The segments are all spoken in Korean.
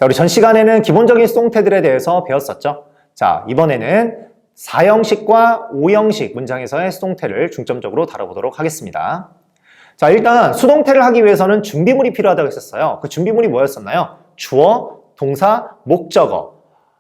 자, 우리 전 시간에는 기본적인 수동태들에 대해서 배웠었죠. 자, 이번에는 4형식과 5형식 문장에서의 수동태를 중점적으로 다뤄보도록 하겠습니다. 자, 일단 수동태를 하기 위해서는 준비물이 필요하다고 했었어요. 그 준비물이 뭐였었나요? 주어, 동사, 목적어.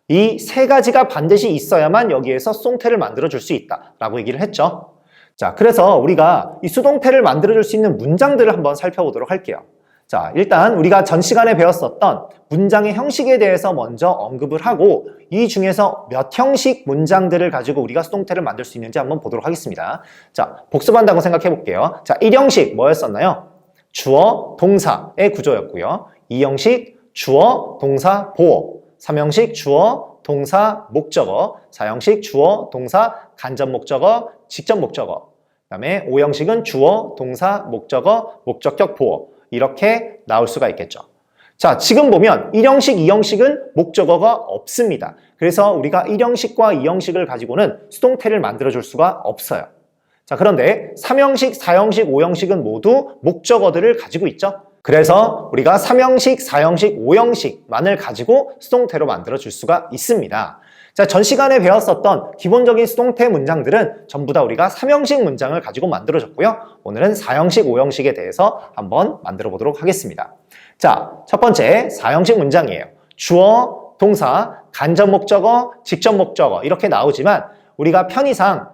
이 세 가지가 반드시 있어야만 여기에서 수동태를 만들어줄 수 있다라고 얘기를 했죠. 자, 그래서 우리가 이 수동태를 만들어줄 수 있는 문장들을 한번 살펴보도록 할게요. 자, 일단 우리가 전 시간에 배웠었던 문장의 형식에 대해서 먼저 언급을 하고 이 중에서 몇 형식 문장들을 가지고 우리가 수동태를 만들 수 있는지 한번 보도록 하겠습니다. 자, 복습한다고 생각해 볼게요. 자, 1형식 뭐였었나요? 주어, 동사의 구조였고요. 2형식 주어, 동사, 보어. 3형식 주어, 동사, 목적어. 4형식 주어, 동사, 간접 목적어, 직접 목적어. 그 다음에 5형식은 주어, 동사, 목적어, 목적격, 보어. 이렇게 나올 수가 있겠죠. 자, 지금 보면 1형식, 2형식은 목적어가 없습니다. 그래서 우리가 1형식과 2형식을 가지고는 수동태를 만들어줄 수가 없어요. 자, 그런데 3형식, 4형식, 5형식은 모두 목적어들을 가지고 있죠. 그래서 우리가 3형식, 4형식, 5형식만을 가지고 수동태로 만들어줄 수가 있습니다. 자, 전 시간에 배웠었던 기본적인 수동태 문장들은 전부 다 우리가 3형식 문장을 가지고 만들어졌고요. 오늘은 4형식, 5형식에 대해서 한번 만들어 보도록 하겠습니다. 자, 첫 번째 4형식 문장이에요. 주어, 동사, 간접 목적어, 직접 목적어 이렇게 나오지만 우리가 편의상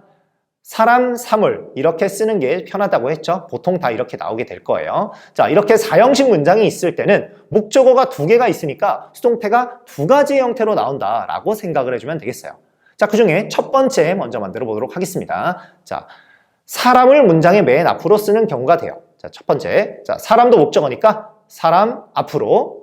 사람, 사물 이렇게 쓰는 게 편하다고 했죠. 보통 다 이렇게 나오게 될 거예요. 자, 이렇게 4형식 문장이 있을 때는 목적어가 2개가 있으니까 수동태가 2가지 형태로 나온다라고 생각을 해주면 되겠어요. 자, 그 중에 첫 번째 먼저 만들어 보도록 하겠습니다. 자, 사람을 문장의 맨 앞으로 쓰는 경우가 돼요. 자, 첫 번째. 자, 사람도 목적어니까 사람 앞으로.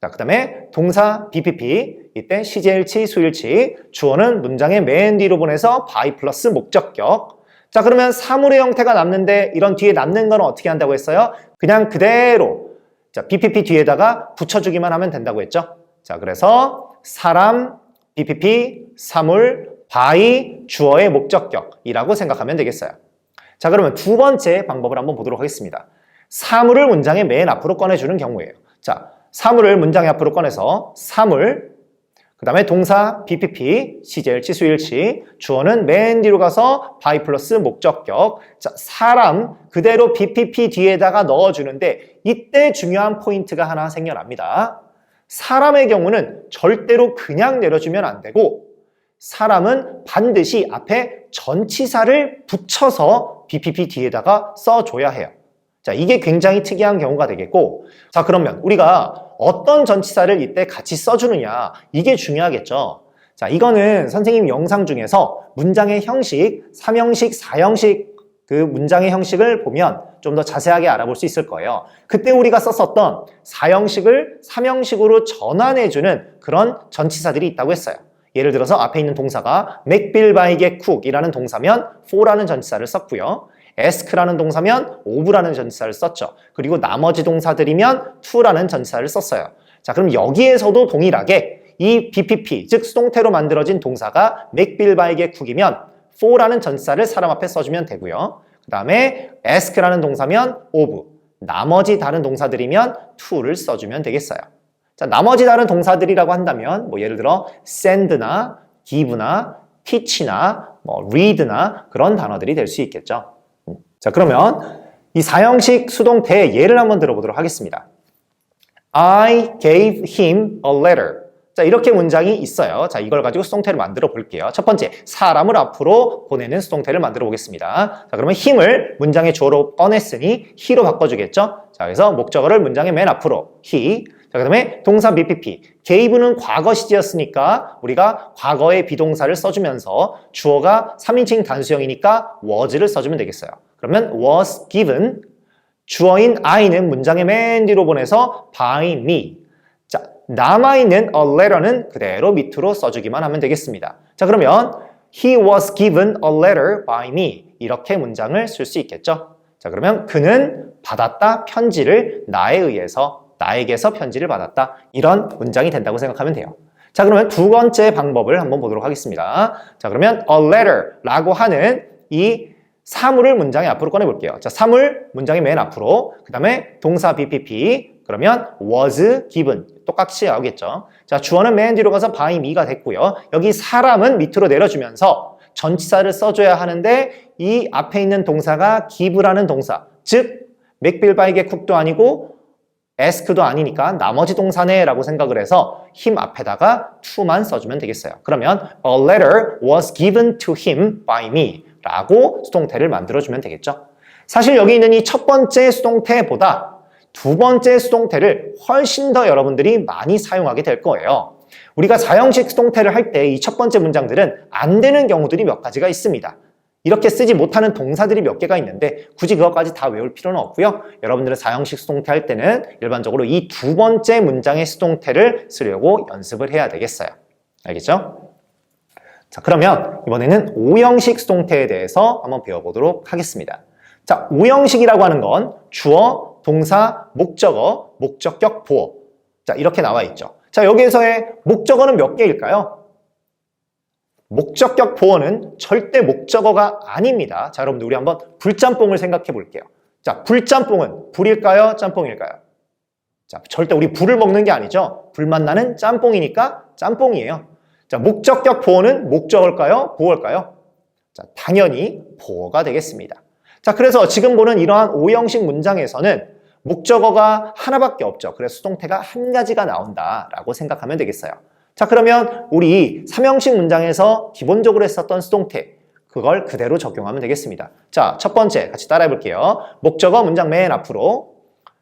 자, 그 다음에 동사 BPP. 이때 시제일치, 수일치, 주어는 문장의 맨 뒤로 보내서 by 플러스 목적격. 자, 그러면 사물의 형태가 남는데 이런 뒤에 남는 건 어떻게 한다고 했어요? 그냥 그대로 자, BPP 뒤에다가 붙여주기만 하면 된다고 했죠. 자, 그래서 사람, BPP, 사물, by, 주어의 목적격이라고 생각하면 되겠어요. 자, 그러면 두 번째 방법을 한번 보도록 하겠습니다. 사물을 문장의 맨 앞으로 꺼내주는 경우예요. 자, 사물을 문장의 앞으로 꺼내서 사물, 그 다음에 동사 BPP, 시제일치, 수일치, 주어는 맨 뒤로 가서 by 플러스 목적격. 자, 사람 그대로 BPP 뒤에다가 넣어주는데 이때 중요한 포인트가 하나 생겨납니다. 사람의 경우는 절대로 그냥 내려주면 안 되고 사람은 반드시 앞에 전치사를 붙여서 BPP 뒤에다가 써줘야 해요. 자, 이게 굉장히 특이한 경우가 되겠고, 자, 그러면 우리가 어떤 전치사를 이때 같이 써주느냐, 이게 중요하겠죠. 자, 이거는 선생님 영상 중에서 문장의 형식, 3형식, 4형식 그 문장의 형식을 보면 좀 더 자세하게 알아볼 수 있을 거예요. 그때 우리가 썼었던 4형식을 3형식으로 전환해주는 그런 전치사들이 있다고 했어요. 예를 들어서 앞에 있는 동사가 make, build, buy, get, cook 이라는 동사면 for라는 전치사를 썼고요. ask라는 동사면 of라는 전치사를 썼죠. 그리고 나머지 동사들이면 to라는 전치사를 썼어요. 자, 그럼 여기에서도 동일하게 이 BPP, 즉 수동태로 만들어진 동사가 make, build, buy, get, cook이면 for라는 전치사를 사람 앞에 써주면 되고요. 그 다음에 ask라는 동사면 of, 나머지 다른 동사들이면 to를 써주면 되겠어요. 자, 나머지 다른 동사들이라고 한다면 뭐 예를 들어 send나 give나 teach나 뭐 read나 그런 단어들이 될 수 있겠죠. 자, 그러면 이 4형식 수동태의 예를 한번 들어보도록 하겠습니다. I gave him a letter. 자, 이렇게 문장이 있어요. 자, 이걸 가지고 수동태를 만들어 볼게요. 첫 번째, 사람을 앞으로 보내는 수동태를 만들어 보겠습니다. 자, 그러면 him을 문장의 주어로 꺼냈으니 he로 바꿔주겠죠? 자, 그래서 목적어를 문장의 맨 앞으로 he. 자, 그 다음에 동사 BPP. gave는 과거 시제였으니까 우리가 과거의 비동사를 써주면서 주어가 3인칭 단수형이니까 was를 써주면 되겠어요. 그러면 was given. 주어인 I는 문장의 맨 뒤로 보내서 by me. 자, 남아있는 a letter는 그대로 밑으로 써주기만 하면 되겠습니다. 자, 그러면 he was given a letter by me. 이렇게 문장을 쓸 수 있겠죠. 자, 그러면 그는 받았다 편지를 나에게서 편지를 받았다. 이런 문장이 된다고 생각하면 돼요. 자, 그러면 두 번째 방법을 한번 보도록 하겠습니다. 자, 그러면 a letter라고 하는 이 사물을 문장의 앞으로 꺼내볼게요. 자, 사물 문장의 맨 앞으로, 그 다음에 동사 BPP, 그러면 was given. 똑같이 나오겠죠. 자, 주어는 맨 뒤로 가서 by me가 됐고요. 여기 사람은 밑으로 내려주면서 전치사를 써줘야 하는데 이 앞에 있는 동사가 give라는 동사. 즉, 맥빌 바이게 쿡도 아니고 ask도 아니니까 나머지 동사네 라고 생각을 해서 him 앞에다가 to만 써주면 되겠어요. 그러면 a letter was given to him by me 라고 수동태를 만들어주면 되겠죠. 사실 여기 있는 이 첫 번째 수동태보다 두 번째 수동태를 훨씬 더 여러분들이 많이 사용하게 될 거예요. 우리가 4형식 수동태를 할 때 이 첫 번째 문장들은 안 되는 경우들이 몇 가지가 있습니다. 이렇게 쓰지 못하는 동사들이 몇 개가 있는데 굳이 그것까지 다 외울 필요는 없고요. 여러분들은 4형식 수동태 할 때는 일반적으로 이 두 번째 문장의 수동태를 쓰려고 연습을 해야 되겠어요. 알겠죠? 자, 그러면 이번에는 5형식 수동태에 대해서 한번 배워보도록 하겠습니다. 자, 5형식이라고 하는 건 주어, 동사, 목적어, 목적격, 보어. 자, 이렇게 나와 있죠. 자, 여기에서의 목적어는 몇 개일까요? 목적격 보어는 절대 목적어가 아닙니다. 자, 여러분들 우리 한번 불짬뽕을 생각해 볼게요. 자, 불짬뽕은 불일까요? 짬뽕일까요? 자, 절대 우리 불을 먹는 게 아니죠. 불맛 나는 짬뽕이니까 짬뽕이에요. 자, 목적격 보어는 목적어일까요? 보어일까요? 자, 당연히 보어가 되겠습니다. 자, 그래서 지금 보는 이러한 5형식 문장에서는 목적어가 하나밖에 없죠. 그래서 수동태가 한 가지가 나온다라고 생각하면 되겠어요. 자, 그러면 우리 3형식 문장에서 기본적으로 했었던 수동태, 그걸 그대로 적용하면 되겠습니다. 자, 첫 번째 같이 따라해 볼게요. 목적어 문장 맨 앞으로,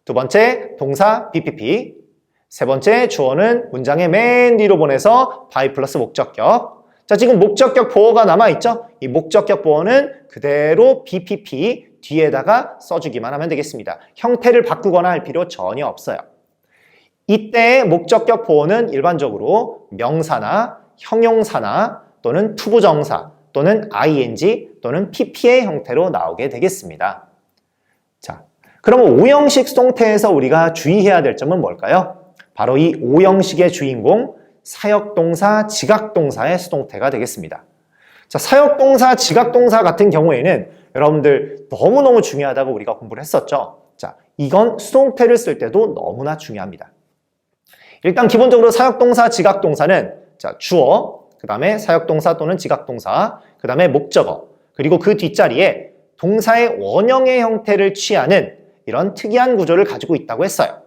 두 번째 동사 BPP, 세 번째 주어는 문장의 맨 뒤로 보내서 by 플러스 목적격. 자, 지금 목적격 보어가 남아있죠? 이 목적격 보어는 그대로 BPP 뒤에다가 써주기만 하면 되겠습니다. 형태를 바꾸거나 할 필요 전혀 없어요. 이때의 목적격 보어는 일반적으로 명사나 형용사나 또는 투부정사 또는 ing 또는 pp의 형태로 나오게 되겠습니다. 자, 그러면 5형식 수동태에서 우리가 주의해야 될 점은 뭘까요? 바로 이 5형식의 주인공 사역동사, 지각동사의 수동태가 되겠습니다. 자, 사역동사, 지각동사 같은 경우에는 여러분들 너무너무 중요하다고 우리가 공부를 했었죠. 자, 이건 수동태를 쓸 때도 너무나 중요합니다. 일단 기본적으로 사역동사, 지각동사는 자, 주어, 그 다음에 사역동사 또는 지각동사, 그 다음에 목적어, 그리고 그 뒷자리에 동사의 원형의 형태를 취하는 이런 특이한 구조를 가지고 있다고 했어요.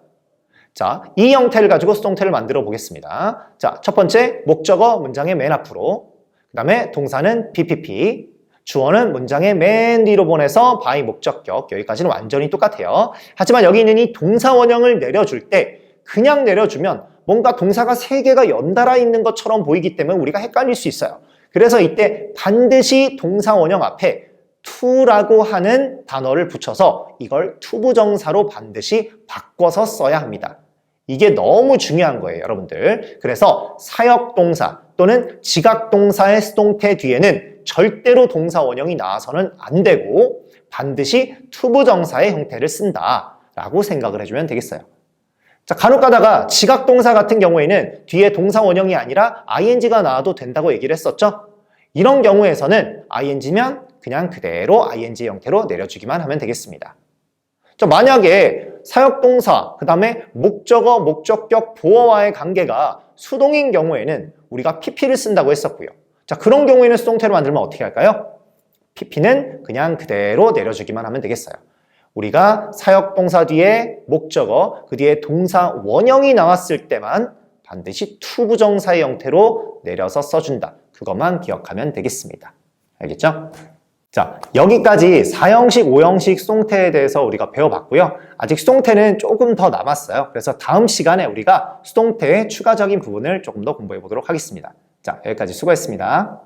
자, 이 형태를 가지고 수동태를 만들어 보겠습니다. 자, 첫 번째 목적어 문장의 맨 앞으로, 그 다음에 동사는 BPP, 주어는 문장의 맨 뒤로 보내서 by 목적격. 여기까지는 완전히 똑같아요. 하지만 여기 있는 이 동사 원형을 내려줄 때 그냥 내려주면 뭔가 동사가 3개가 연달아 있는 것처럼 보이기 때문에 우리가 헷갈릴 수 있어요. 그래서 이때 반드시 동사 원형 앞에 to라고 하는 단어를 붙여서 이걸 투부정사로 반드시 바꿔서 써야 합니다. 이게 너무 중요한 거예요, 여러분들. 그래서 사역동사 또는 지각동사의 수동태 뒤에는 절대로 동사 원형이 나와서는 안 되고 반드시 투부정사의 형태를 쓴다라고 생각을 해주면 되겠어요. 자, 간혹 가다가 지각동사 같은 경우에는 뒤에 동사 원형이 아니라 ing가 나와도 된다고 얘기를 했었죠. 이런 경우에서는 ing면 그냥 그대로 ing 형태로 내려주기만 하면 되겠습니다. 자, 만약에 사역동사, 그 다음에 목적어, 목적격, 보어와의 관계가 수동인 경우에는 우리가 pp를 쓴다고 했었고요. 자, 그런 경우에는 수동태로 만들면 어떻게 할까요? pp는 그냥 그대로 내려주기만 하면 되겠어요. 우리가 사역동사 뒤에 목적어, 그 뒤에 동사 원형이 나왔을 때만 반드시 투부정사의 형태로 내려서 써준다. 그것만 기억하면 되겠습니다. 알겠죠? 자, 여기까지 4형식, 5형식 수동태에 대해서 우리가 배워봤고요. 아직 수동태는 조금 더 남았어요. 그래서 다음 시간에 우리가 수동태의 추가적인 부분을 조금 더 공부해 보도록 하겠습니다. 자, 여기까지 수고했습니다.